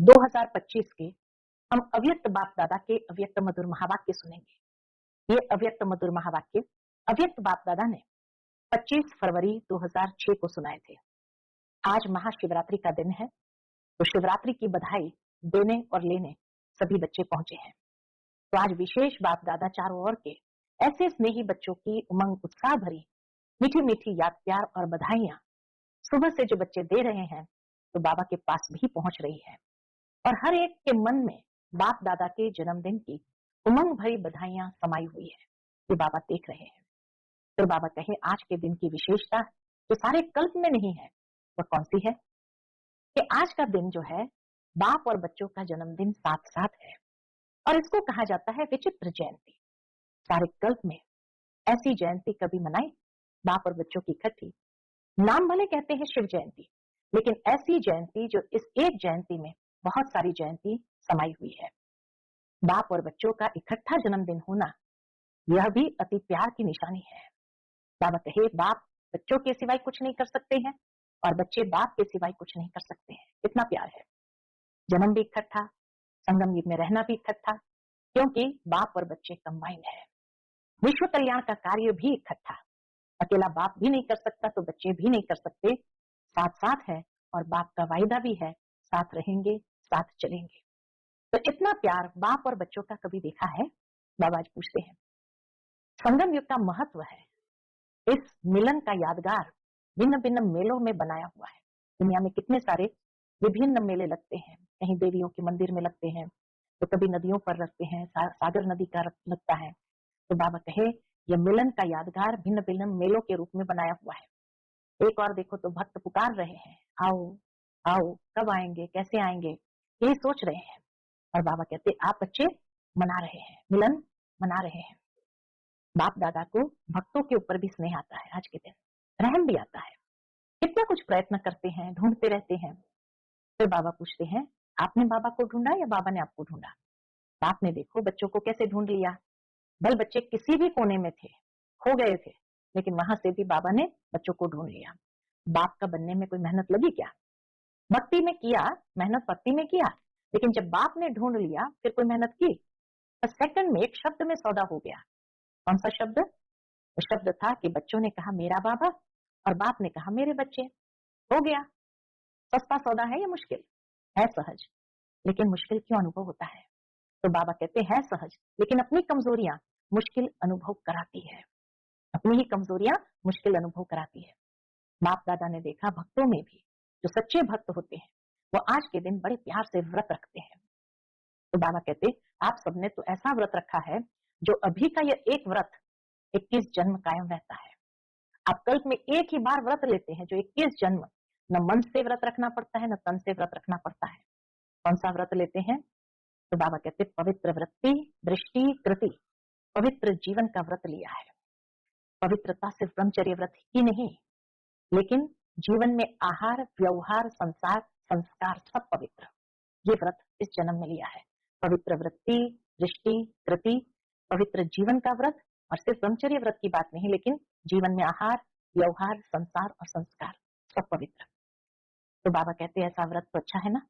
2025 के हम अव्यक्त बाप दादा के अव्यक्त मधुर महावाक्य सुनेंगे। ये अव्यक्त मधुर महावाक्य अव्यक्त बाप दादा ने 25 फरवरी 2006 को सुनाए थे। आज महाशिवरात्रि का दिन है, तो शिवरात्रि की बधाई देने और लेने सभी बच्चे पहुंचे हैं। तो आज विशेष बाप दादा चारों ओर के ऐसे स्नेही बच्चों की उमंग उत्साह भरी मीठी मीठी याद प्यार और बधाइयां सुबह से जो बच्चे दे रहे हैं, तो बाबा के पास भी पहुंच रही है और हर एक के मन में बाप दादा के जन्मदिन की उमंग भरी बधाइयां समाई हुई है। ये बाबा देख रहे हैं। फिर बाबा कहे आज के दिन की विशेषता जो सारे कल्प में नहीं है, वह कौन सी है? कि आज का दिन जो है बाप और बच्चों का जन्मदिन साथ साथ है और इसको कहा जाता है विचित्र जयंती। सारे कल्प में ऐसी जयंती कभी मनाई बाप और बच्चों की इकट्ठी। नाम भले कहते हैं शिव जयंती, लेकिन ऐसी जयंती जो इस एक जयंती में बहुत सारी जयंती समाई हुई है। बाप और बच्चों का इकट्ठा जन्मदिन होना यह भी अति प्यार की निशानी है। बाबा कहे बाप बच्चों के सिवाय कुछ नहीं कर सकते हैं और बच्चे बाप के सिवाय कुछ नहीं कर सकते हैं। कितना प्यार है। जन्म भी इकट्ठा, संगम युग में रहना भी इकट्ठा, क्योंकि बाप और बच्चे कंबाइंड है। विश्व कल्याण का कार्य भी इकट्ठा, अकेला बाप भी नहीं कर सकता तो बच्चे भी नहीं कर सकते, साथ साथ है और बाप का वायदा भी है, साथ रहेंगे साथ चलेंगे। तो इतना प्यार बाप और बच्चों का कभी देखा है? बाबा आज पूछते हैं। संगम युग का महत्व है, इस मिलन का यादगार भिन्न भिन्न मेलों में बनाया हुआ है। दुनिया में कितने सारे विभिन्न मेले लगते हैं, कहीं देवियों के मंदिर में लगते हैं, तो कभी नदियों पर लगते हैं, सागर नदी का लगता है। तो बाबा कहे यह मिलन का यादगार भिन्न भिन्न मेलों के रूप में बनाया हुआ है। एक और देखो तो भक्त पुकार रहे हैं, आओ आओ, कब आएंगे, कैसे आएंगे, यही सोच रहे हैं। और बाबा कहते आप बच्चे मना रहे हैं, मिलन मना रहे हैं। बाप दादा को भक्तों के ऊपर भी स्नेह आता है। आज के दिन रहम भी आता है। कितना कुछ प्रयत्न करते हैं, ढूंढते रहते हैं। फिर बाबा पूछते हैं आपने बाबा को ढूंढा या बाबा ने आपको ढूंढा? बाप ने देखो बच्चों को कैसे ढूंढ लिया। बल बच्चे किसी भी कोने में थे, खो गए थे, लेकिन वहां से भी बाबा ने बच्चों को ढूंढ लिया। बाप का बनने में कोई मेहनत लगी क्या? भक्ति में किया, मेहनत भक्ति में किया, लेकिन जब बाप ने ढूंढ लिया फिर कोई मेहनत की? बस सेकंड में एक शब्द में सौदा हो गया। कौन सा शब्द? वो शब्द था कि बच्चों ने कहा मेरा बाबा और बाप ने कहा मेरे बच्चे। हो गया। सस्ता सौदा है या मुश्किल? है सहज, लेकिन मुश्किल क्यों अनुभव होता है? तो बाबा कहते हैं सहज, लेकिन अपनी कमजोरियां मुश्किल अनुभव कराती है। अपनी ही कमजोरियां मुश्किल अनुभव कराती है। बाप दादा ने देखा भक्तों में भी जो सच्चे भक्त होते हैं, वो आज के दिन बड़े प्यार से व्रत रखते हैं। तो बाबा कहते आप सबने तो ऐसा व्रत रखा है जो अभी का यह एक व्रत 21 जन्म कायम रहता है। आप कल्प में एक ही बार व्रत लेते हैं जो 21 जन्म न मन से व्रत रखना पड़ता है, न तन से व्रत रखना पड़ता है। कौन सा व्रत लेते हैं? तो बाबा कहते पवित्र वृत्ति दृष्टि कृति, पवित्र जीवन का व्रत लिया है। पवित्रता सिर्फ ब्रह्मचर्य व्रत ही नहीं, लेकिन जीवन में आहार व्यवहार संसार संस्कार सब पवित्र, ये व्रत इस जन्म में लिया है। पवित्र वृत्ति दृष्टि कृति, पवित्र जीवन का व्रत, और सिर्फ ब्रह्मचर्य व्रत की बात नहीं, लेकिन जीवन में आहार व्यवहार संसार और संस्कार सब पवित्र। तो बाबा कहते हैं ऐसा व्रत तो अच्छा है ना।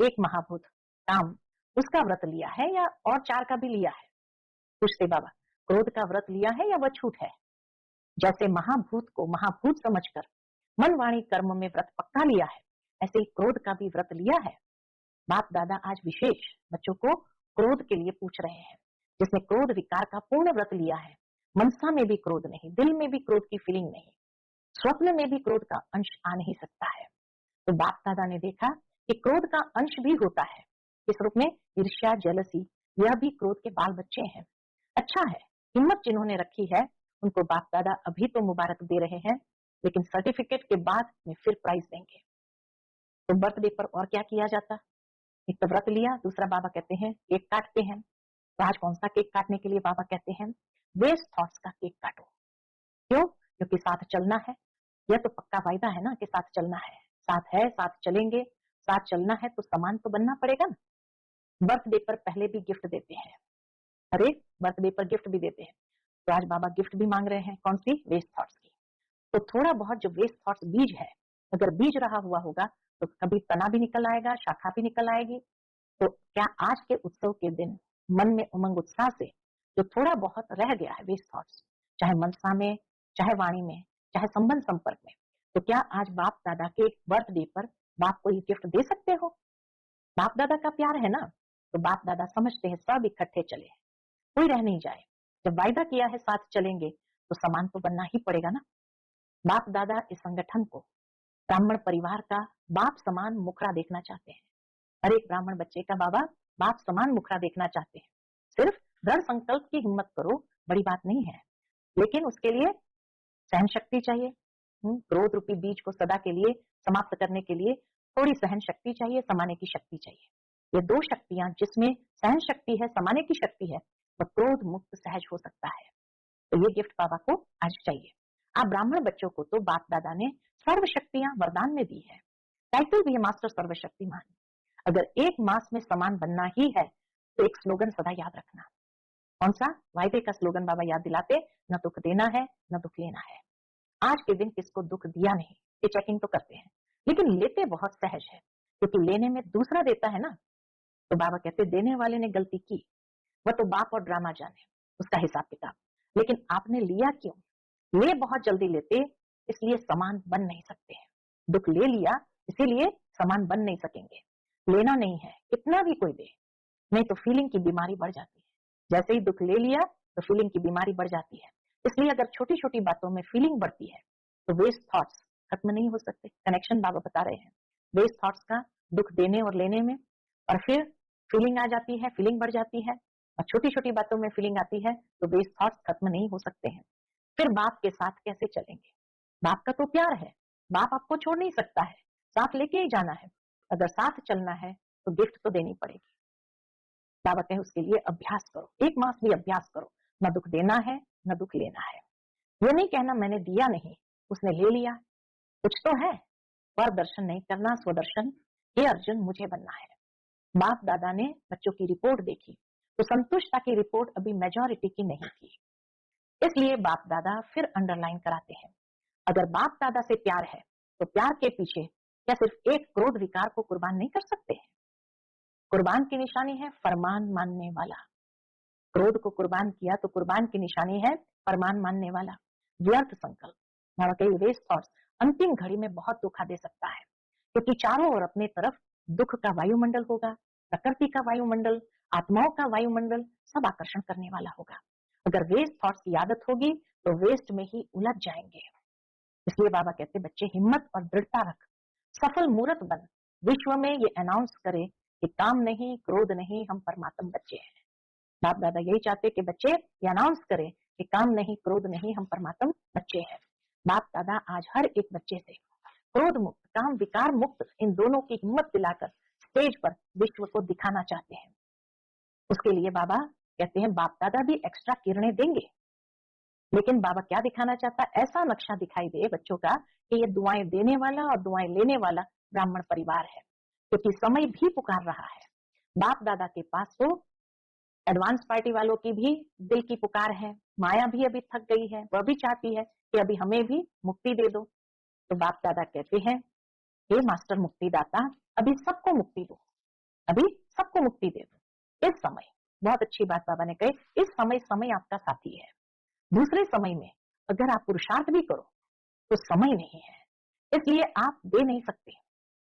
एक महाभूत काम उसका व्रत लिया है या और 4 का भी लिया है? पूछते बाबा क्रोध का व्रत लिया है या वह छूट है? जैसे महाभूत को महाभूत समझकर मन वाणी कर्म में व्रत पक्का लिया है, ऐसे ही क्रोध का भी व्रत लिया है। बाप दादा आज विशेष बच्चों को क्रोध के लिए पूछ रहे हैं। जिसने क्रोध विकार का पूर्ण व्रत लिया है, मनसा में भी क्रोध नहीं, दिल में भी क्रोध की फीलिंग नहीं, स्वप्न में भी क्रोध का अंश आ नहीं सकता है। तो बाप दादा ने देखा कि क्रोध का अंश भी होता है, इस रूप में ईर्ष्या जेलसी, यह भी क्रोध के बाल बच्चे हैं। अच्छा है, हिम्मत जिन्होंने रखी है उनको बाप दादा अभी तो मुबारक दे रहे हैं, लेकिन सर्टिफिकेट के बाद में फिर प्राइज देंगे। तो बर्थडे पर और क्या किया जाता? एक तो व्रत लिया, दूसरा बाबा कहते हैं केक काटते हैं। तो आज कौन सा केक काटने के लिए बाबा कहते हैं? वेस्ट थॉट्स का केक काटो। क्यों? क्योंकि साथ चलना है। यह तो पक्का वायदा है ना कि साथ चलना है, साथ चलेंगे, साथ चलना है तो समान तो बनना पड़ेगा ना। बर्थडे पर पहले भी गिफ्ट देते हैं, अरे बर्थडे पर गिफ्ट भी देते हैं। तो आज बाबा गिफ्ट भी मांग रहे हैं, कौन सी? वेस्ट थॉट्स की। तो थोड़ा बहुत जो वेस्ट थॉट्स बीज है, अगर बीज रहा हुआ होगा तो कभी तना भी निकल आएगा, शाखा भी निकल आएगी। तो क्या आज के उत्सव के दिन मन में उमंग उत्साह से जो थोड़ा बहुत रह गया है वेस्ट थॉट्स, चाहे मनसा में, चाहे वाणी में, चाहे संबंध संपर्क में, तो क्या आज बाप दादा के बर्थडे पर बाप को ये गिफ्ट दे सकते हो? बाप दादा का प्यार है ना, तो बाप दादा समझते हैं सब इकट्ठे चले, कोई रह नहीं जाए। जब वायदा किया है साथ चलेंगे तो समान तो बनना ही पड़ेगा ना। बाप दादा इस संगठन को ब्राह्मण परिवार का बाप समान मुखरा देखना चाहते हैं। हर एक ब्राह्मण बच्चे का बाबा बाप समान मुखरा देखना चाहते हैं। सिर्फ दृढ़ संकल्प की हिम्मत करो, बड़ी बात नहीं है, लेकिन उसके लिए सहन शक्ति चाहिए। क्रोध रूपी बीज को सदा के लिए समाप्त करने के लिए थोड़ी सहन शक्ति चाहिए, समाने की शक्ति चाहिए। ये दो शक्तियां जिसमें सहन शक्ति है, समाने की शक्ति है, तो क्रोध मुक्त सहज हो सकता है। तो ये गिफ्ट बाबा को आज चाहिए। आप ब्राह्मण बच्चों को तो बाप दादा ने सर्व शक्तियां वरदान में दी है, टाइटल भी है मास्टर सर्वशक्तिमान। अगर एक मास में समान बनना ही है तो एक स्लोगन सदा याद रखना। कौन सा? वायदे का स्लोगन बाबा याद दिलाते, न दुख देना है न दुख लेना है। आज के दिन किसको दुख दिया नहीं, ये चेकिंग तो करते हैं, लेकिन लेते बहुत सहज है, क्योंकि लेने में दूसरा देता है ना। तो बाबा कहते देने वाले ने गलती की, वह तो बाप और ड्रामा जाने उसका हिसाब किताब, लेकिन आपने लिया क्यों? ले बहुत जल्दी लेते, इसलिए समान बन नहीं सकते हैं। दुख ले लिया इसीलिए समान बन नहीं सकेंगे। लेना नहीं है, कितना भी कोई दे, नहीं तो फीलिंग की बीमारी बढ़ जाती है। जैसे ही दुख ले लिया तो फीलिंग की बीमारी बढ़ जाती है। इसलिए अगर छोटी छोटी बातों में फीलिंग बढ़ती है तो वेस्ट थॉट्स खत्म नहीं हो सकते। कनेक्शन बाबा बता रहे हैं वेस्ट थॉट्स का, दुख देने और लेने में, और फिर फीलिंग आ जाती है, फीलिंग बढ़ जाती है, और छोटी छोटी बातों में फीलिंग आती है, तो वेस्ट थॉट्स खत्म नहीं हो सकते हैं। फिर बाप के साथ कैसे चलेंगे? बाप का तो प्यार है, बाप आपको छोड़ नहीं सकता है, साथ लेके ही जाना है। अगर साथ चलना है तो गिफ्ट तो देनी पड़ेगी। बाबा कहे उसके लिए अभ्यास करो, एक मास भी अभ्यास करो, न दुख देना है न दुख लेना है। ये नहीं कहना मैंने दिया नहीं, उसने ले लिया, कुछ तो है, पर दर्शन नहीं करना, स्वदर्शन। ये अर्जुन मुझे बनना है। बाप दादा ने बच्चों की रिपोर्ट देखी तो संतुष्टता की रिपोर्ट अभी मेजॉरिटी की नहीं थी, इसलिए बाप दादा फिर अंडरलाइन कराते हैं, अगर बाप दादा से प्यार है तो प्यार के पीछे क्या सिर्फ एक क्रोध विकार को कुर्बान नहीं कर सकते हैं? कुर्बान की निशानी है फरमान मानने वाला। क्रोध को कुर्बान किया तो कुर्बान की निशानी है फरमान मानने वाला। व्यर्थ संकल्प, वेस्ट थॉट्स अंतिम घड़ी में बहुत धोखा दे सकता है, क्योंकि चारों ओर अपने तरफ दुख का वायुमंडल होगा, प्रकृति का वायुमंडल, आत्माओं का वायुमंडल, सब आकर्षण करने वाला होगा। अगर वेस्ट थॉट्स की आदत होगी तो वेस्ट में ही उलझ जाएंगे। इसलिए बाबा कहते बच्चे हिम्मत और दृढ़ता रख, सफल मूर्त बन, विश्व में ये अनाउंस करे कि काम नहीं, क्रोध नहीं, हम परमात्म बच्चे हैं। बाप दादा यही चाहते कि बच्चे ये अनाउंस करें कि काम नहीं, क्रोध नहीं, हम परमात्म बच्चे हैं। बाप दादा आज हर एक बच्चे से क्रोध मुक्त, काम विकार मुक्त, इन दोनों की हिम्मत दिलाकर स्टेज पर विश्व को दिखाना चाहते हैं। उसके लिए बाबा कहते हैं बाप दादा भी एक्स्ट्रा किरणें देंगे, लेकिन बाबा क्या दिखाना चाहता है? ऐसा नक्शा दिखाई दे बच्चों का कि ये दुआएं देने वाला और दुआएं लेने वाला ब्राह्मण परिवार है, क्योंकि समय भी पुकार रहा है। बाप दादा के पास तो एडवांस पार्टी वालों की भी दिल की पुकार है, माया भी अभी थक गई है, वह भी चाहती है कि अभी हमें भी मुक्ति दे दो। तो बाप दादा कहते हैं हे मास्टर मुक्ति दाता, अभी सबको मुक्ति दो, अभी सबको मुक्ति दे दो इस समय। बहुत अच्छी बात बाबा ने कही, इस समय समय आपका साथी है। दूसरे समय में अगर आप पुरुषार्थ भी करो तो समय नहीं है, इसलिए आप दे नहीं सकते,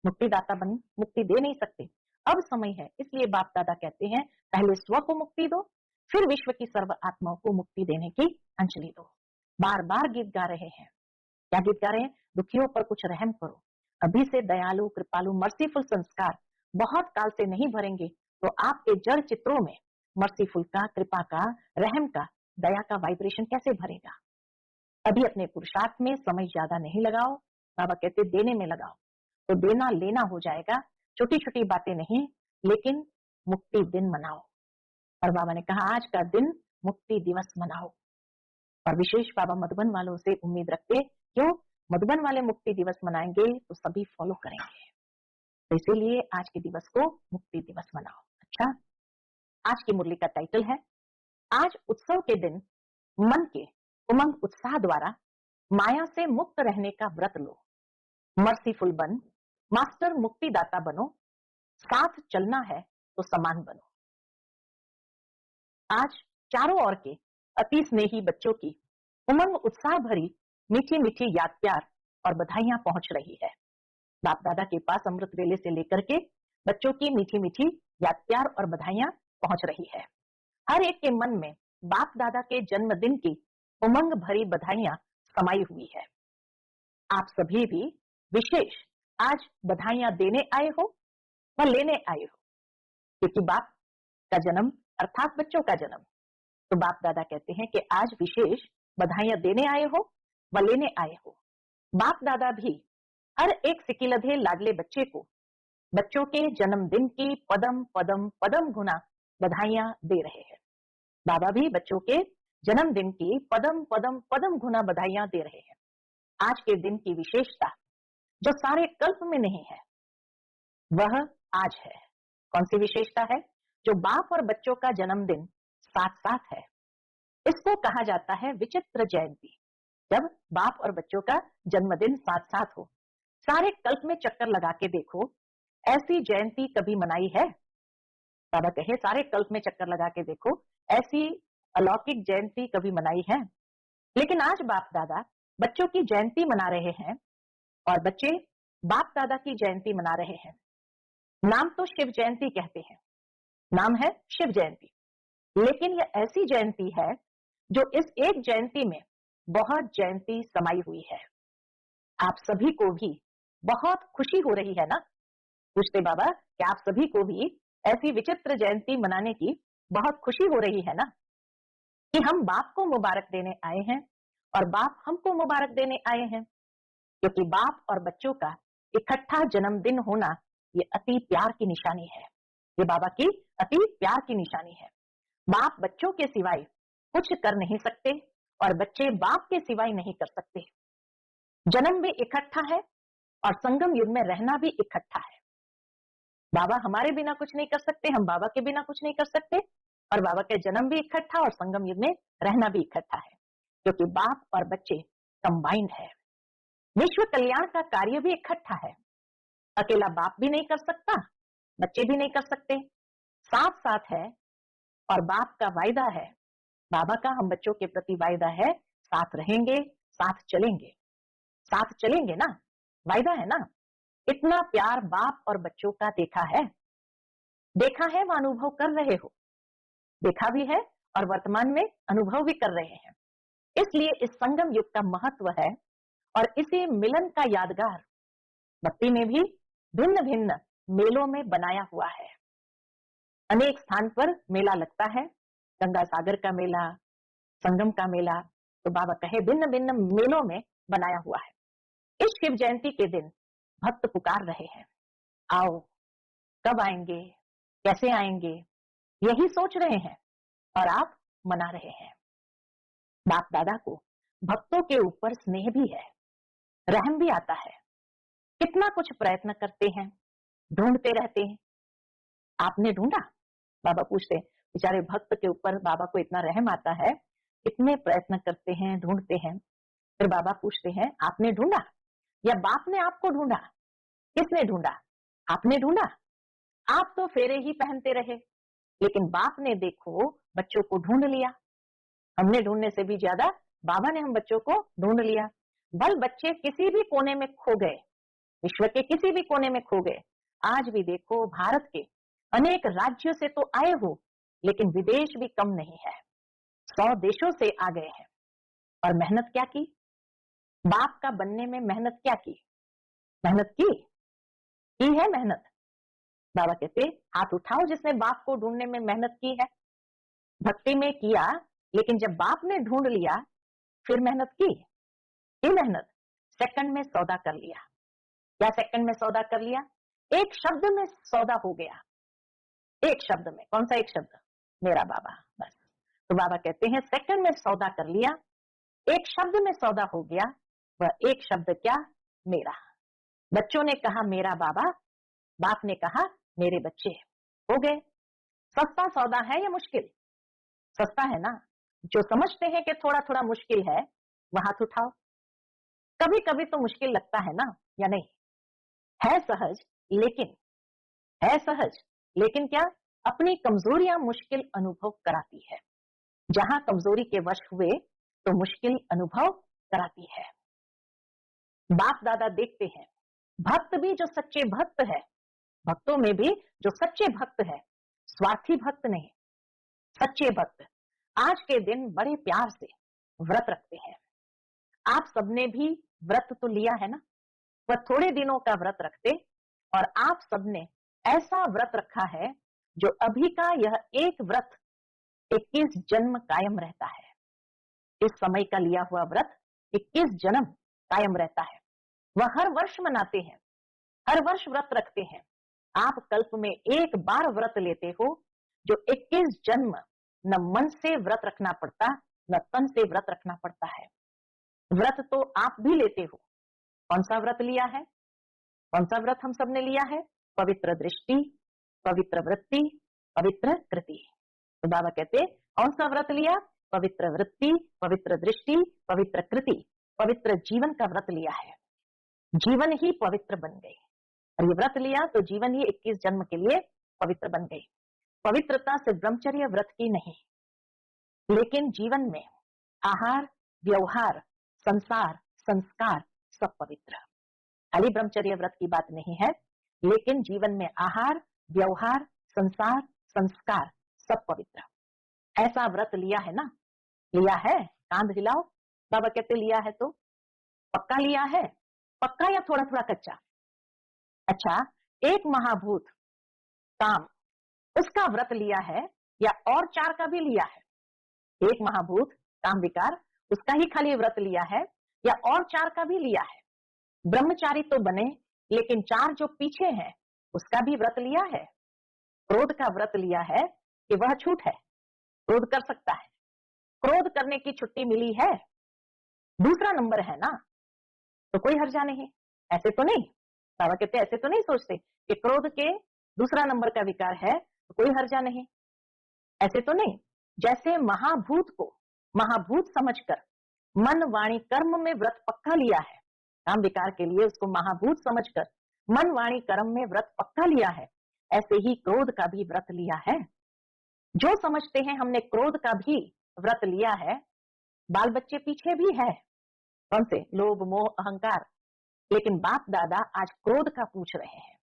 मुक्तिदाता बन मुक्ति दे नहीं सकते। अब समय है, इसलिए बाप दादा कहते हैं पहले स्व को मुक्ति दो, फिर विश्व की सर्व आत्माओं को मुक्ति देने की अंजलि दो। बार बार गीत गा रहे हैं, क्या गीत गा रहे हैं? दुखियों पर कुछ रहम करो, अभी से दयालु कृपालु मर्सीफुल संस्कार बहुत काल से नहीं भरेंगे तो आपके जड़ चित्रों में मर्सीफुल का, कृपा का, रहम का, दया का वाइब्रेशन कैसे भरेगा? अभी अपने पुरुषार्थ में समय ज्यादा नहीं लगाओ, बाबा कहते देने में लगाओ, तो देना लेना हो जाएगा। छोटी छोटी बातें नहीं, लेकिन मुक्ति दिन मनाओ। और बाबा ने कहा आज का दिन मुक्ति दिवस मनाओ। और विशेष बाबा मधुबन वालों से उम्मीद रखते, क्यों? मधुबन वाले मुक्ति दिवस मनाएंगे तो सभी फॉलो करेंगे, तो इसीलिए आज के दिवस को मुक्ति दिवस मनाओ। अच्छा, आज की मुरली का टाइटल है आज उत्सव के दिन मन के उमंग उत्साह द्वारा माया से मुक्त रहने का व्रत लो, मर्सीफुल बन, मास्टर मुक्तिदाता बनो, साथ चलना है तो समान बनो। आज चारों ओर के अति स्नेही बच्चों की उमंग उत्साह भरी मीठी मीठी याद प्यार और बधाइयां पहुंच रही है। बाप दादा के पास अमृत वेले से लेकर के बच्चों की मीठी मीठी याद प्यार और बधाइयां पहुंच रही है। हर एक के मन में बाप दादा के जन्मदिन की उमंग भरी बधाइयां समाई हुई है। आप सभी भी विशेष आज बधाइयां देने आए हो व लेने आए हो, क्योंकि बाप का जन्म अर्थात बच्चों का जन्म। तो बाप दादा कहते हैं कि आज विशेष बधाइयां देने आए हो व लेने आए हो। बाप दादा भी हर एक सिकिलधे लाडले बच्चे को बच्चों के जन्मदिन की पदम पदम पदम गुना बधाइयां दे रहे हैं। बाबा भी बच्चों के जन्मदिन की पदम पदम पदम गुना बधाइयां दे रहे हैं। आज के दिन की विशेषता जो सारे कल्प में नहीं है वह आज है। कौन सी विशेषता है? जो बाप और बच्चों का जन्मदिन साथ साथ है, इसको कहा जाता है विचित्र जयंती। जब बाप और बच्चों का जन्मदिन साथ साथ हो, सारे कल्प में चक्कर लगा के देखो, ऐसी जयंती कभी मनाई है? बाबा कहे सारे कल्प में चक्कर लगा के देखो, ऐसी अलौकिक जयंती कभी मनाई है? लेकिन आज बाप दादा बच्चों की जयंती मना रहे हैं और बच्चे बाप दादा की जयंती मना रहे हैं। नाम तो शिव जयंती कहते हैं, नाम है शिव जयंती, लेकिन यह ऐसी जयंती है जो इस एक जयंती में बहुत जयंती समाई हुई है। आप सभी को भी बहुत खुशी हो रही है ना? पूछते बाबा कि आप सभी को भी ऐसी विचित्र जयंती मनाने की बहुत खुशी हो रही है ना, कि हम बाप को मुबारक देने आए हैं और बाप हमको मुबारक देने आए हैं, क्योंकि बाप और बच्चों का इकट्ठा जन्मदिन होना ये अति प्यार की निशानी है। ये बाबा की अति प्यार की निशानी है। बाप बच्चों के सिवाय कुछ कर नहीं सकते और बच्चे बाप के सिवाय नहीं कर सकते। जन्म भी इकट्ठा है और संगम युग में रहना भी इकट्ठा है। बाबा हमारे बिना कुछ नहीं कर सकते, हम बाबा के बिना कुछ नहीं कर सकते, और बाबा के जन्म भी इकट्ठा और संगम युग में रहना भी इकट्ठा है, क्योंकि बाप और बच्चे कंबाइंड है। विश्व कल्याण का कार्य भी इकट्ठा है। अकेला बाप भी नहीं कर सकता, बच्चे भी नहीं कर सकते, साथ साथ है। और बाप का वायदा है, बाबा का हम बच्चों के प्रति वायदा है, साथ रहेंगे, साथ चलेंगे। साथ चलेंगे ना, वायदा है ना। इतना प्यार बाप और बच्चों का देखा है व अनुभव कर रहे हो, देखा भी है और वर्तमान में अनुभव भी कर रहे हैं। इसलिए इस संगम युग का महत्व है और इसी मिलन का यादगार भक्ति में भी भिन्न भिन्न मेलों में बनाया हुआ है। अनेक स्थान पर मेला लगता है, गंगा सागर का मेला, संगम का मेला, तो बाबा कहे भिन्न भिन्न मेलों में बनाया हुआ है। इस शिव जयंती के दिन भक्त पुकार रहे हैं, आओ, कब आएंगे, कैसे आएंगे, यही सोच रहे हैं और आप मना रहे हैं। बाप दादा को भक्तों के ऊपर स्नेह भी है, रहम भी आता है। कितना कुछ प्रयत्न करते हैं, ढूंढते रहते हैं। आपने ढूंढा? बाबा पूछते हैं, बेचारे भक्त के ऊपर बाबा को इतना रहम आता है, इतने प्रयत्न करते हैं, ढूंढते हैं। फिर बाबा पूछते हैं, आपने ढूंढा या बाप ने आपको ढूंढा? किसने ढूंढा? आपने ढूंढा। आप तो फेरे ही पहनते रहे, लेकिन बाप ने देखो बच्चों को ढूंढ लिया। हमने ढूंढने से भी ज्यादा बाबा ने हम बच्चों को ढूंढ लिया। बल बच्चे किसी भी कोने में खो गए, विश्व के किसी भी कोने में खो गए। आज भी देखो भारत के अनेक राज्यों से तो आए हो, लेकिन विदेश भी कम नहीं है, 100 देशों से आ गए हैं। और मेहनत क्या की? बाप का बनने में मेहनत क्या की? मेहनत की है मेहनत। बाबा कहते हाथ उठाओ जिसने बाप को ढूंढने में मेहनत की है। भक्ति में किया, लेकिन जब बाप ने ढूंढ लिया फिर मेहनत की। ये मेहनत सेकंड में सौदा कर लिया। क्या सेकंड में सौदा कर लिया? एक शब्द में सौदा हो गया। एक शब्द में, कौन सा एक शब्द? मेरा बाबा, बस। तो बाबा कहते हैं सेकंड में सौदा कर लिया, एक शब्द में सौदा हो गया। वह एक शब्द क्या? मेरा। बच्चों ने कहा मेरा बाबा, बाप ने कहा मेरे बच्चे, हो गए। सस्ता सौदा है या मुश्किल? सस्ता है ना। जो समझते हैं कि थोड़ा थोड़ा मुश्किल है, वह हाथ उठाओ। कभी कभी तो मुश्किल लगता है ना, या नहीं? है सहज, लेकिन है सहज, लेकिन क्या अपनी कमजोरियां मुश्किल अनुभव कराती है। जहां कमजोरी के वश हुए तो मुश्किल अनुभव कराती है। बाप दादा देखते हैं, भक्त भी जो सच्चे भक्त है, भक्तों में भी जो सच्चे भक्त है, स्वार्थी भक्त नहीं, सच्चे भक्त आज के दिन बड़े प्यार से व्रत रखते हैं। आप सबने भी व्रत तो लिया है ना, वह थोड़े दिनों का व्रत रखते और आप सबने ऐसा व्रत रखा है जो अभी का यह एक व्रत 21 जन्म कायम रहता है। इस समय का लिया हुआ व्रत 21 जन्म कायम रहता है। वह हर वर्ष मनाते हैं, हर वर्ष व्रत रखते हैं। आप कल्प में एक बार व्रत लेते हो जो 21 जन्म न मन से व्रत रखना पड़ता, न तन से व्रत रखना पड़ता है। व्रत तो आप भी लेते हो। कौन सा व्रत लिया है? कौन सा व्रत हम सबने लिया है? पवित्र दृष्टि, पवित्र वृत्ति, पवित्र कृति। तो बाबा कहते कौन सा व्रत लिया? पवित्र वृत्ति, पवित्र दृष्टि, पवित्र कृति, पवित्र जीवन का व्रत लिया है। जीवन ही पवित्र बन गई और ये व्रत लिया तो जीवन ही 21 जन्म के लिए पवित्र बन गई। पवित्रता सिर्फ ब्रह्मचर्य व्रत की नहीं, लेकिन जीवन में आहार, व्यवहार, संसार, संस्कार सब पवित्र। खाली ब्रह्मचर्य व्रत की बात नहीं है, लेकिन जीवन में आहार, व्यवहार, संसार, संस्कार सब पवित्र। ऐसा व्रत लिया है ना? लिया है? कांध हिलाओ। बाबा कहते लिया है तो पक्का लिया है? पक्का या थोड़ा थोड़ा कच्चा? अच्छा, एक महाभूत काम, उसका व्रत लिया है या और 4 का भी लिया है? एक महाभूत काम विकार, उसका ही खाली व्रत लिया है या और 4 का भी लिया है? ब्रह्मचारी तो बने, लेकिन 4 जो पीछे हैं उसका भी व्रत लिया है। क्रोध का व्रत लिया है कि वह छूट है, क्रोध कर सकता है, क्रोध करने की छुट्टी मिली है, दूसरा नंबर है ना, तो कोई हर्जा नहीं। ऐसे तो नहीं, बाबा कहते ऐसे तो नहीं सोचते कि क्रोध के दूसरा नंबर का विकार है तो कोई हर्जा नहीं, ऐसे तो नहीं। जैसे महाभूत को महाभूत समझकर मन वाणी कर्म में व्रत पक्का लिया है, काम विकार के लिए उसको महाभूत समझकर मन वाणी कर्म में व्रत पक्का लिया है, ऐसे ही क्रोध का भी व्रत लिया है। जो समझते हैं हमने क्रोध का भी व्रत लिया है, बाल बच्चे पीछे भी है, कौन से? लोभ, मोह, अहंकार। लेकिन बाप दादा आज क्रोध का पूछ रहे हैं।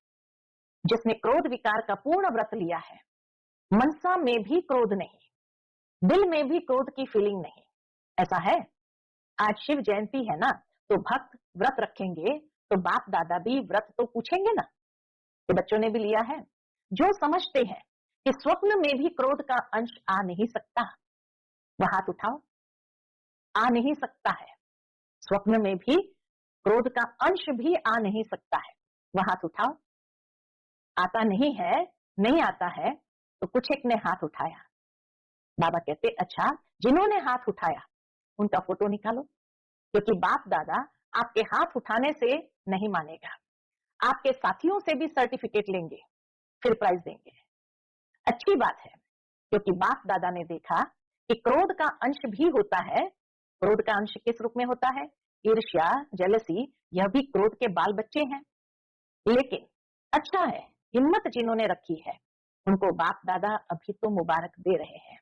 जिसने क्रोध विकार का पूर्ण व्रत लिया है, मनसा में भी क्रोध नहीं, दिल में भी क्रोध की फीलिंग नहीं, ऐसा है। आज शिव जयंती है ना, तो भक्त व्रत रखेंगे तो बाप दादा भी व्रत तो पूछेंगे ना कि बच्चों ने भी लिया है। जो समझते हैं कि स्वप्न में भी क्रोध का अंश आ नहीं सकता, वह हाथ उठाओ। आ नहीं सकता है, स्वप्न में भी क्रोध का अंश भी आ नहीं सकता है, वह हाथ उठाओ। आता नहीं है, नहीं आता है, तो कुछ एक ने हाथ उठाया। बाबा कहते अच्छा, जिन्होंने हाथ उठाया उनका फोटो निकालो, क्योंकि बाप दादा आपके हाथ उठाने से नहीं मानेगा, आपके साथियों से भी सर्टिफिकेट लेंगे, फिर प्राइज देंगे। अच्छी बात है, क्योंकि बाप दादा ने देखा कि क्रोध का अंश भी होता है। क्रोध का अंश किस रूप में होता है? ईर्ष्या, जेलसी, यह भी क्रोध के बाल बच्चे हैं। लेकिन अच्छा है, हिम्मत जिन्होंने रखी है उनको बाप दादा अभी तो मुबारक दे रहे हैं,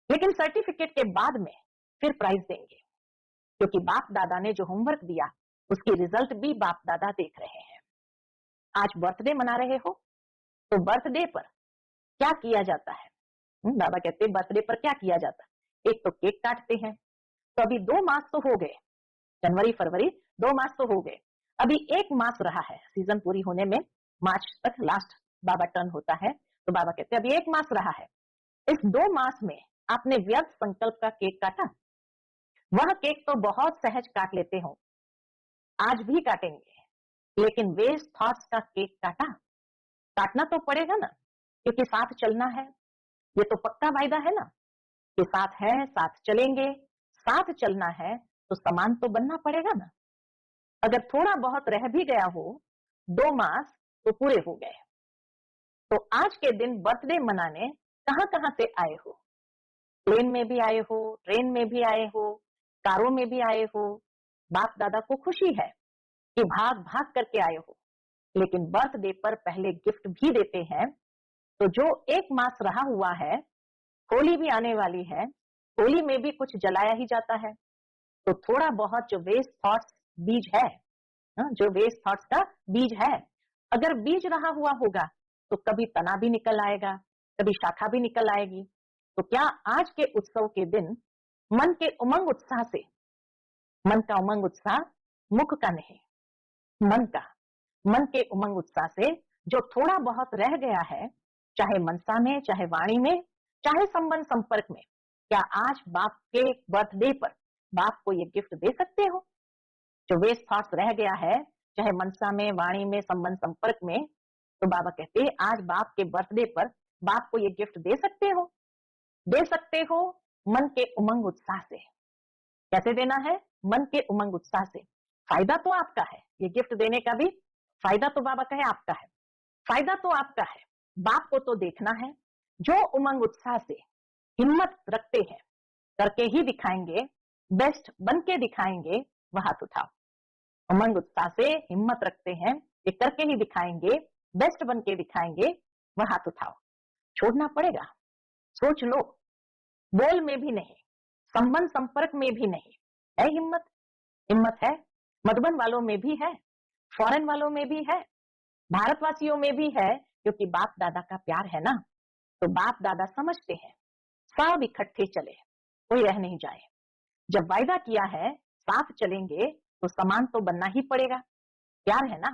लेकिन सर्टिफिकेट के बाद में फिर प्राइज देंगे, क्योंकि बाप दादा ने जो होमवर्क दिया उसकी रिजल्ट भी बाप दादा देख रहे हैं। आज बर्थडे मना रहे हो, तो बर्थडे पर क्या किया जाता है? बाबा कहते हैं बर्थडे पर क्या किया जाता है? एक तो केक काटते हैं। तो अभी 2 मास तो हो गए, जनवरी फरवरी 2 मास तो हो गए, अभी 1 मास रहा है सीजन पूरी होने में, मार्च तक लास्ट बाबा टर्न होता है। तो बाबा कहते हैं अभी 1 मास रहा है, इस 2 मास में आपने व्यर्थ संकल्प का केक काटा? वह केक तो बहुत सहज काट लेते हो, आज भी काटेंगे, लेकिन वेस्ट थॉट्स का केक काटा? काटना तो पड़ेगा ना, क्योंकि साथ चलना है, ये तो पक्का वायदा है ना कि साथ है, साथ चलेंगे, साथ चलना है तो समान तो बनना पड़ेगा ना। अगर थोड़ा बहुत रह भी गया हो, 2 मास तो पूरे हो गए। तो आज के दिन बर्थडे मनाने कहां कहां से आए हो? प्लेन में भी आए हो, ट्रेन में भी आए हो, कारों में भी आए हो। बाप दादा को खुशी है कि भाग भाग करके आए हो, लेकिन बर्थडे पर पहले गिफ्ट भी देते हैं, तो जो 1 मास रहा हुआ है, होली भी आने वाली है, होली में भी कुछ जलाया ही जाता है, तो थोड़ा बहुत जो वेस्ट थॉट्स बीज है, जो वेस्ट थॉट्स का बीज है, अगर बीज रहा हुआ होगा तो कभी तना भी निकल आएगा, कभी शाखा भी निकल आएगी। तो क्या आज के उत्सव के दिन मन के उमंग उत्साह से, मन का उमंग उत्साह मुख का नहीं, मन का, मन के उमंग उत्साह से जो थोड़ा बहुत रह गया है, चाहे मनसा में, चाहे वाणी में, चाहे संबंध संपर्क में, क्या आज बाप के बर्थडे पर बाप को ये गिफ्ट दे सकते हो? जो वेस्ट थॉट्स रह गया है, चाहे मनसा में, वाणी में, संबंध संपर्क में, तो बाबा कहते हैं आज बाप के बर्थडे पर बाप को ये गिफ्ट दे सकते हो? दे सकते हो मन के उमंग उत्साह से। कैसे देना है? मन के उमंग उत्साह से। फायदा तो आपका है, ये गिफ्ट देने का भी फायदा तो बाबा कहे आपका है, फायदा तो आपका है। बाप को तो देखना है, जो उमंग उत्साह से हिम्मत रखते हैं, करके ही दिखाएंगे, बेस्ट बन के दिखाएंगे, वह हाथ उठाओ। उमंग उत्साह से हिम्मत रखते हैं, ये करके ही दिखाएंगे, बेस्ट बन के दिखाएंगे, वह हाथ उठाओ। छोड़ना पड़ेगा, सोच लो, बोल में भी नहीं, संबंध संपर्क में भी नहीं है हिम्मत। हिम्मत है, मधुबन वालों में भी है, फॉरेन वालों में भी है, भारतवासियों में भी है, क्योंकि बाप दादा का प्यार है ना, तो बाप दादा समझते हैं सब इकट्ठे चले, कोई रह नहीं जाए। जब वायदा किया है साथ चलेंगे तो समान तो बनना ही पड़ेगा, प्यार है ना,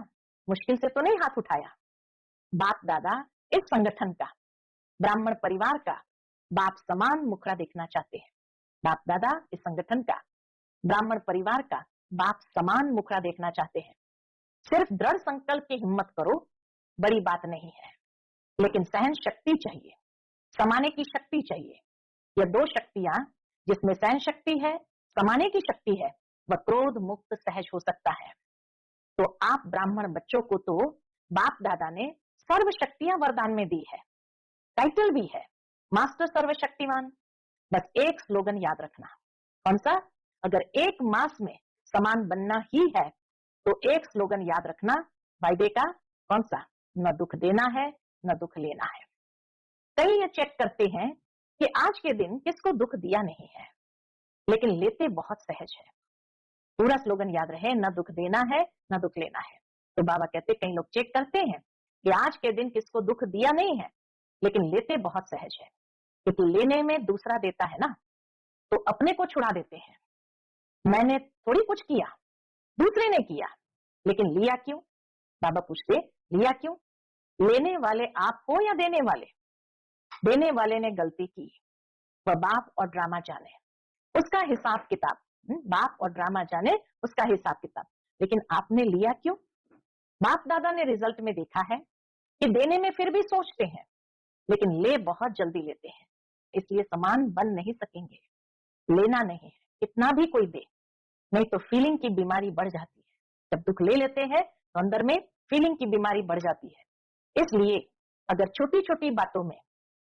मुश्किल से तो नहीं हाथ उठाया। बाप दादा इस संगठन का, ब्राह्मण परिवार का बाप समान मुखड़ा देखना चाहते हैं। बाप दादा इस संगठन का, ब्राह्मण परिवार का बाप समान मुखड़ा देखना चाहते हैं। सिर्फ दृढ़ संकल्प की हिम्मत करो, बड़ी बात नहीं है, लेकिन सहन शक्ति चाहिए, समाने की शक्ति चाहिए। यह दो शक्तियां, जिसमें सहन शक्ति है, समाने की शक्ति है, वह क्रोध मुक्त सहज हो सकता है। तो आप ब्राह्मण बच्चों को तो बाप दादा ने सर्व शक्तियां वरदान में दी है, टाइटल भी है मास्टर सर्वशक्तिमान। बस एक स्लोगन याद रखना, कौन सा? अगर एक मास में समान बनना ही है तो एक स्लोगन याद रखना वायदे का, कौन सा? न दुख देना है, न दुख लेना है। कई ये चेक करते हैं कि आज के दिन किसको दुख दिया नहीं है, लेकिन लेते बहुत सहज है। पूरा स्लोगन याद रहे, न दुख देना है, न दुख लेना है। तो बाबा कहते कई लोग चेक करते हैं कि आज के दिन किसको दुख दिया नहीं है, लेकिन लेते बहुत सहज है, क्योंकि लेने में दूसरा देता है ना, तो अपने को छुड़ा देते हैं। मैंने थोड़ी कुछ किया, दूसरे ने किया, लेकिन लिया क्यों? बाबा पूछते लिया क्यों? लेने वाले आप हो या देने वाले? देने वाले ने गलती की, वह बाप और ड्रामा जाने, उसका हिसाब किताब। बाप और ड्रामा जाने, उसका हिसाब किताब। लेकिन आपने लिया क्यों? बाप दादा ने रिजल्ट में देखा है कि देने में फिर भी सोचते हैं, लेकिन ले बहुत जल्दी लेते हैं, इसलिए समान बन नहीं सकेंगे। लेना नहीं है, कितना भी कोई दे, नहीं तो फीलिंग की बीमारी बढ़ जाती है। जब दुख ले लेते हैं तो अंदर में फीलिंग की बीमारी बढ़ जाती है। इसलिए अगर छोटी छोटी बातों में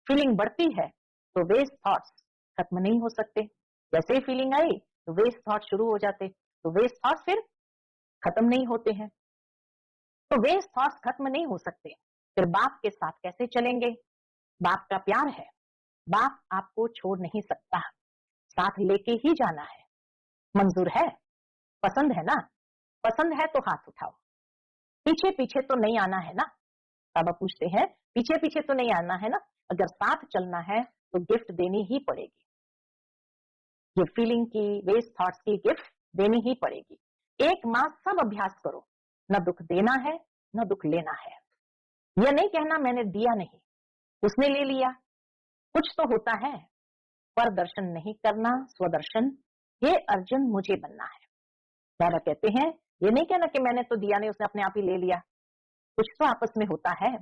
फीलिंग बढ़ती है तो वेस्ट थॉट्स खत्म नहीं हो सकते। जैसे ही फीलिंग आई तो वेस्ट थॉट शुरू हो जाते, तो वेस्ट थॉट्स फिर खत्म नहीं होते हैं। तो वेस्ट थॉट्स खत्म नहीं हो सकते, फिर बाप के साथ कैसे चलेंगे? बाप का प्यार है, बाप आपको छोड़ नहीं सकता, साथ लेके ही जाना है। मंजूर है? पसंद है ना? पसंद है तो हाथ उठाओ। पीछे पीछे तो नहीं आना है ना? बाबा पूछते हैं पीछे पीछे तो नहीं आना है ना? अगर साथ चलना है तो गिफ्ट देनी ही पड़ेगी, ये फीलिंग की, वेस्ट थॉट्स की गिफ्ट देनी ही पड़ेगी। एक मास सब अभ्यास करो, न दुख देना है, न दुख लेना है। यह नहीं कहना मैंने दिया नहीं, उसने ले लिया, कुछ तो होता है। पर दर्शन नहीं करना, स्वदर्शन, ये अर्जुन मुझे बनना है। बाबा कहते हैं ये नहीं कहना कि मैंने तो दिया नहीं, उसने अपने आप ही ले लिया, कुछ तो आपस में होता है।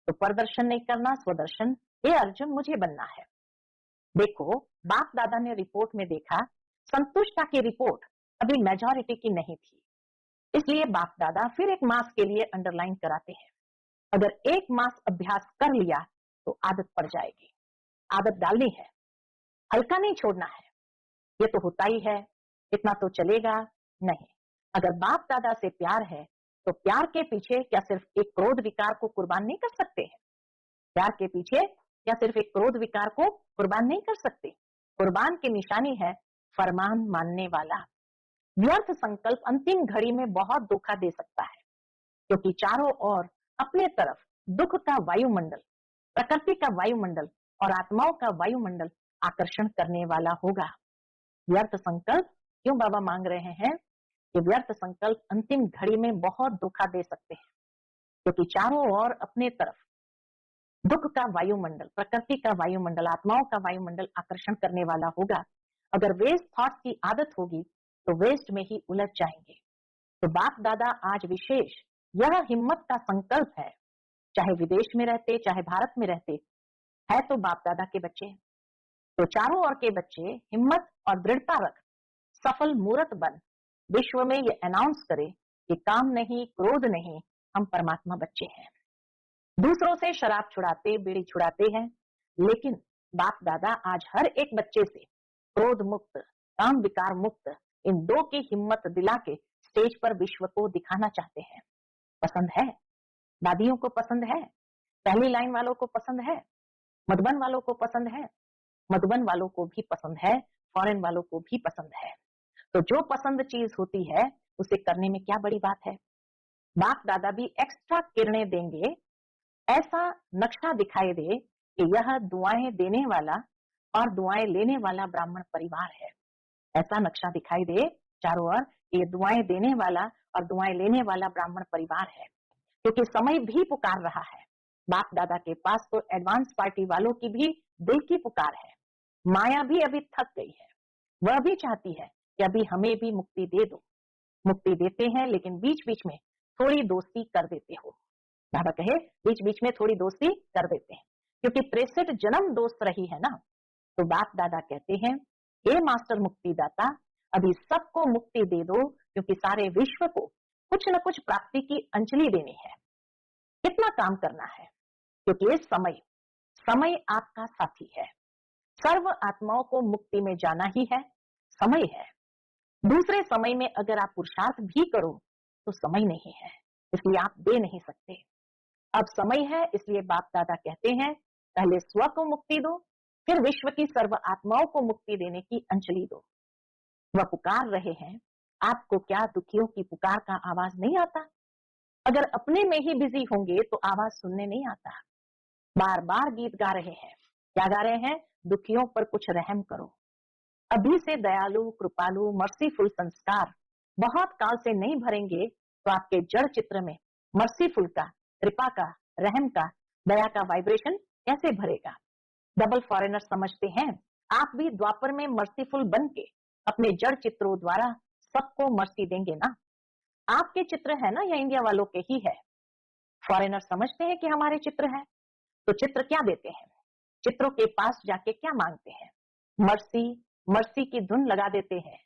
तो परदर्शन नहीं करना, स्वदर्शन, ये अर्जुन मुझे बनना है। देखो बाप दादा ने रिपोर्ट में देखा, संतुष्टा की रिपोर्ट अभी मेजॉरिटी की नहीं थी, इसलिए बाप दादा फिर एक मास के लिए अंडरलाइन कराते हैं। अगर एक मास अभ्यास कर लिया तो आदत पड़ जाएगी, आदत डालनी है, हल्का नहीं छोड़ना है। ये तो होता ही है, इतना तो चलेगा नहीं। अगर बाप दादा से प्यार है तो प्यार के पीछे क्या सिर्फ एक क्रोध विकार को कुर्बान नहीं कर सकते हैं? प्यार के पीछे क्या सिर्फ एक क्रोध विकार को कुर्बान नहीं कर सकते? कुर्बान की निशानी है फरमान मानने वाला। व्यर्थ संकल्प अंतिम घड़ी में बहुत धोखा दे सकता है, क्योंकि चारों ओर अपने तरफ दुख का वायुमंडल, प्रकृति का वायुमंडल और आत्माओं का वायुमंडल आकर्षण करने वाला होगा। व्यर्थ संकल्प क्यों बाबा मांग रहे हैं कि व्यर्थ संकल्प अंतिम घड़ी में बहुत धोखा दे सकते हैं, क्योंकि चारों ओर अपने तरफ दुख का वायुमंडल, प्रकृति का वायुमंडल, आत्माओं का वायुमंडल आकर्षण करने वाला होगा। अगर वेस्ट थॉट्स की आदत होगी तो वेस्ट में ही उलझ जाएंगे। तो बाप दादा आज विशेष यह हिम्मत का संकल्प है, चाहे विदेश में रहते चाहे भारत में रहते, है तो बाप दादा के बच्चे। तो चारों ओर के बच्चे हिम्मत और दृढ़ता रख सफल मूर्त बन विश्व में ये अनाउंस करे कि काम नहीं, क्रोध नहीं, हम परमात्मा बच्चे हैं। दूसरों से शराब छुड़ाते, बीड़ी छुड़ाते हैं, लेकिन बाप दादा आज हर एक बच्चे से क्रोध मुक्त, काम विकार मुक्त इन दो की हिम्मत दिला के स्टेज पर विश्व को दिखाना चाहते हैं। पसंद है? दादियों को पसंद है? पहली लाइन वालों को पसंद है? मधुबन वालों को पसंद है? मधुबन वालों को भी पसंद है, फॉरेन वालों को भी पसंद है। तो जो पसंद चीज होती है उसे करने में क्या बड़ी बात है। बाप दादा भी एक्स्ट्रा किरणें देंगे, ऐसा नक्शा दिखाई दे कि यह दुआएं देने वाला और दुआएं लेने वाला ब्राह्मण परिवार है। ऐसा नक्शा दिखाई दे चारों ओर, ये दुआएं देने वाला और दुआएं लेने वाला ब्राह्मण परिवार है, क्योंकि समय भी पुकार रहा है। बाप दादा के पास तो एडवांस पार्टी वालों की भी दिल की पुकार है। माया भी अभी थक गई है, वह भी चाहती है कि अभी हमें भी मुक्ति दे दो। मुक्ति देते हैं लेकिन बीच बीच में थोड़ी दोस्ती कर देते हो। बाबा कहे बीच बीच में थोड़ी दोस्ती कर देते हैं, क्योंकि 63 जन्म दोस्त रही है ना। तो बाप दादा कहते हैं, हे मास्टर मुक्तिदाता, अभी सबको मुक्ति दे दो, क्योंकि सारे विश्व को कुछ न कुछ प्राप्ति की अंजलि देनी है। कितना काम करना है, क्योंकि ये समय आपका साथी है। सर्व आत्माओं को मुक्ति में जाना ही है, समय है। दूसरे समय में अगर आप पुरुषार्थ भी करो तो समय नहीं है, इसलिए आप दे नहीं सकते। अब समय है, इसलिए बाप दादा कहते हैं पहले स्व को मुक्ति दो, फिर विश्व की सर्व आत्माओं को मुक्ति देने की अंजलि दो। वह पुकार रहे हैं, आपको क्या दुखियों की पुकार का आवाज नहीं आता? अगर अपने में ही बिजी होंगे तो आवाज सुनने नहीं आता। बार बार गीत गा रहे हैं, क्या गा रहे हैं? दुखियों पर कुछ रहम करो। अभी से दयालु, कृपालु, मर्सीफुल संस्कार बहुत काल से नहीं भरेंगे तो आपके जड़ चित्र में मर्सीफुल का, कृपा का, रहम का, दया का वाइब्रेशन कैसे भरेगा? डबल फॉरेनर समझते हैं, आप भी द्वापर में मर्सीफुल बन के अपने जड़ चित्रों द्वारा सबको मर्सी देंगे ना। आपके चित्र है ना या इंडिया वालों के ही है? फॉरेनर समझते हैं कि हमारे चित्र है, तो चित्र क्या देते हैं? चित्रों के पास जाके क्या मांगते हैं? मर्सी, मर्सी की धुन लगा देते हैं।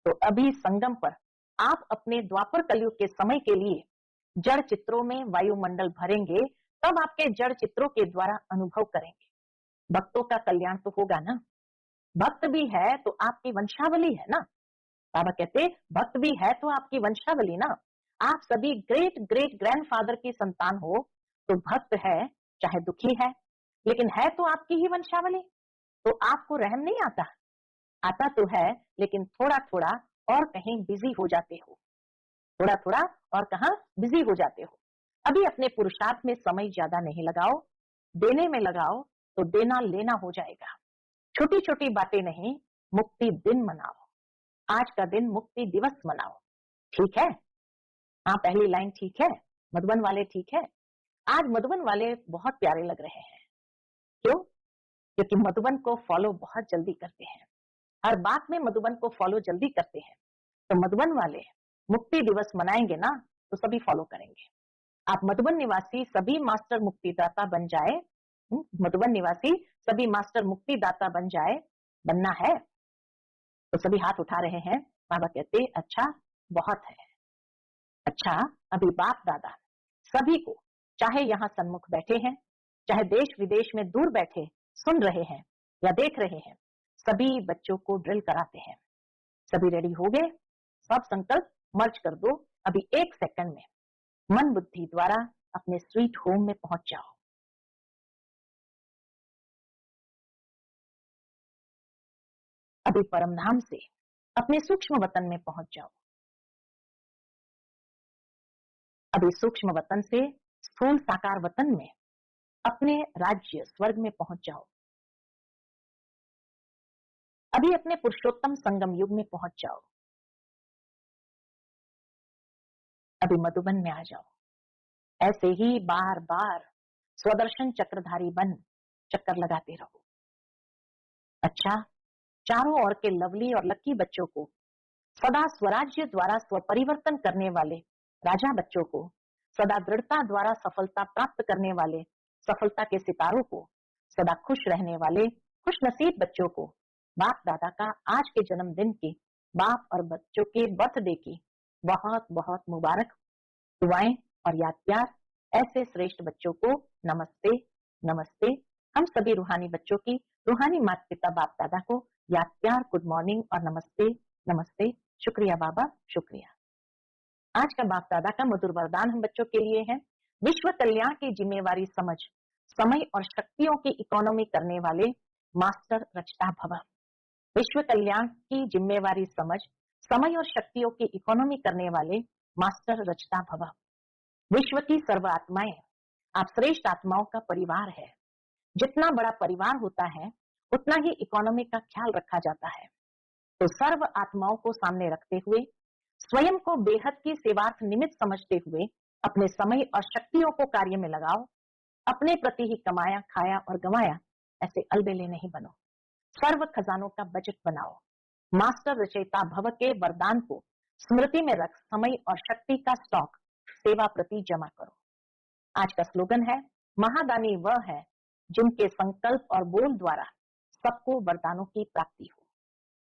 तो अभी संगम पर आप अपने द्वापर कलयुग के समय के लिए जड़ चित्रों में वायुमंडल भरेंगे, तब आपके जड़ चित्रों के द्वारा अनुभव करेंगे। भक्तों का कल्याण तो होगा ना। भक्त भी है तो आपकी वंशावली है ना। बाबा कहते भक्त भी है तो आपकी वंशावली ना। आप सभी ग्रेट ग्रेट ग्रैंडफादर की संतान हो, तो भक्त है चाहे दुखी है, लेकिन है तो आपकी ही वंशावली। तो आपको रहम नहीं आता? आता तो है, लेकिन थोड़ा थोड़ा और कहीं बिजी हो जाते हो, थोड़ा थोड़ा और कहाँ बिजी हो जाते हो। अभी अपने पुरुषार्थ में समय ज्यादा नहीं लगाओ, देने में लगाओ तो देना लेना हो जाएगा। छोटी छोटी बातें नहीं, मुक्ति दिन मनाओ। आज का दिन मुक्ति दिवस मनाओ, ठीक है? हाँ, पहली लाइन ठीक है, मधुबन वाले ठीक है। आज मधुबन वाले बहुत प्यारे लग रहे हैं। क्यों? क्योंकि मधुबन को फॉलो बहुत जल्दी करते हैं, हर बात में मधुबन को फॉलो जल्दी करते हैं। तो मधुबन वाले मुक्ति दिवस मनाएंगे ना, तो सभी फॉलो करेंगे। आप मधुबन निवासी सभी मास्टर मुक्तिदाता बन जाए। मधुबन निवासी सभी मास्टर मुक्तिदाता बन जाए, बनना है तो सभी हाथ उठा रहे हैं। बाबा कहते अच्छा बहुत है। अच्छा, अभी बाप दादा सभी को, चाहे यहाँ सन्मुख बैठे हैं, चाहे देश विदेश में दूर बैठे सुन रहे हैं या देख रहे हैं, सभी बच्चों को ड्रिल कराते हैं। सभी रेडी हो गए? सब संकल्प मर्ज कर दो अभी 1 सेकंड में। मन बुद्धि द्वारा अपने स्वीट होम में पहुंच जाओ। अभी परमधाम से अपने सूक्ष्म वतन में पहुंच जाओ। अभी सूक्ष्म वतन से स्थूल साकार वतन में अपने राज्य स्वर्ग में पहुंच जाओ। अभी अपने पुरुषोत्तम संगम युग में पहुंच जाओ। अभी मधुबन में आ जाओ। ऐसे ही बार बार स्वदर्शन चक्रधारी बन चक्कर लगाते रहो। अच्छा, चारों ओर के लवली और लकी बच्चों को, सदा स्वराज्य द्वारा स्वपरिवर्तन करने वाले राजा बच्चों को, सदा दृढ़ता द्वारा सफलता प्राप्त करने वाले सफलता के सितारों को, सदा खुश रहने वाले खुश नसीब बच्चों को बाप दादा का आज के जन्मदिन की, बाप और बच्चों के बर्थडे की बहुत बहुत मुबारक दुआएं और याद प्यार। ऐसे श्रेष्ठ बच्चों को नमस्ते नमस्ते। हम सभी रूहानी बच्चों की रूहानी माता पिता बाप दादा को याद प्यार, गुड मॉर्निंग और नमस्ते नमस्ते। शुक्रिया बाबा, शुक्रिया। आज का बाप दादा का मधुर वरदान हम बच्चों के लिए है, विश्व कल्याण की जिम्मेवारी समझ, समय और शक्तियों की इकोनॉमी करने वाले मास्टर रचता भव। विश्व कल्याण की जिम्मेवारी समझ, समय और शक्तियों की इकोनॉमी करने वाले मास्टर रचता भव। विश्व की सर्व आत्माएं आप श्रेष्ठ आत्माओं का परिवार है। जितना बड़ा परिवार होता है उतना ही इकोनॉमी का ख्याल रखा जाता है। तो सर्व आत्माओं को सामने रखते हुए, स्वयं को बेहद की सेवार्थ निमित्त समझते हुए अपने समय और शक्तियों को कार्य में लगाओ। अपने प्रति ही कमाया, खाया और गंवाया ऐसे अलबेले नहीं बनो। सर्व खजानों का बजट बनाओ। मास्टर रचयिता भव के वरदान को स्मृति में रख समय और शक्ति का स्टॉक सेवा प्रति जमा करो। आज का स्लोगन है, महादानी वह है जिनके संकल्प और बोल द्वारा सबको वरदानों की प्राप्ति हो।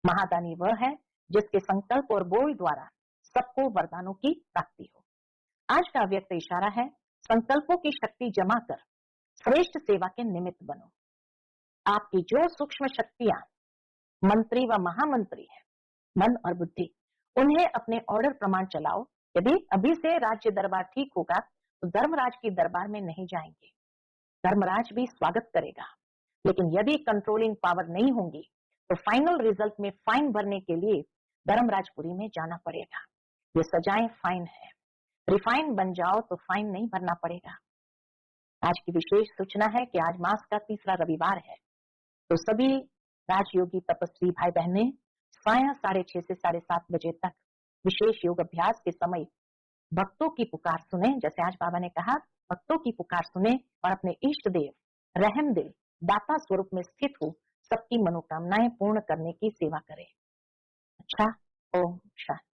महादानी वह है जिसके संकल्प और बोल द्वारा सबको वरदानों की प्राप्ति हो। आज का व्यक्त इशारा है, संकल्पों की शक्ति जमा कर श्रेष्ठ सेवा के निमित्त बनो। आपकी जो सूक्ष्म शक्तियां मंत्री व महामंत्री है, मन और बुद्धि, उन्हें अपने ऑर्डर प्रमाण चलाओ। यदि अभी से राज्य दरबार ठीक होगा तो धर्मराज की दरबार में नहीं जाएंगे, धर्मराज भी स्वागत करेगा। लेकिन यदि कंट्रोलिंग पावर नहीं होंगी तो फाइनल रिजल्ट में फाइन भरने के लिए धर्मराजपुरी में जाना पड़ेगा। ये सजाएं फाइन है, रिफाइन बन जाओ तो फाइन नहीं भरना पड़ेगा। आज की विशेष सूचना है कि आज मास का तीसरा रविवार है, तो सभी राजयोगी तपस्वी भाई बहने साया 6:30 से 7:30 बजे तक विशेष योग अभ्यास के समय भक्तों की पुकार सुने। जैसे आज बाबा ने कहा, भक्तों की पुकार सुने और अपने इष्ट देव रहम दिल दाता स्वरूप में स्थित हो सबकी मनोकामनाएं पूर्ण करने की सेवा करें। अच्छा, ओम शांति।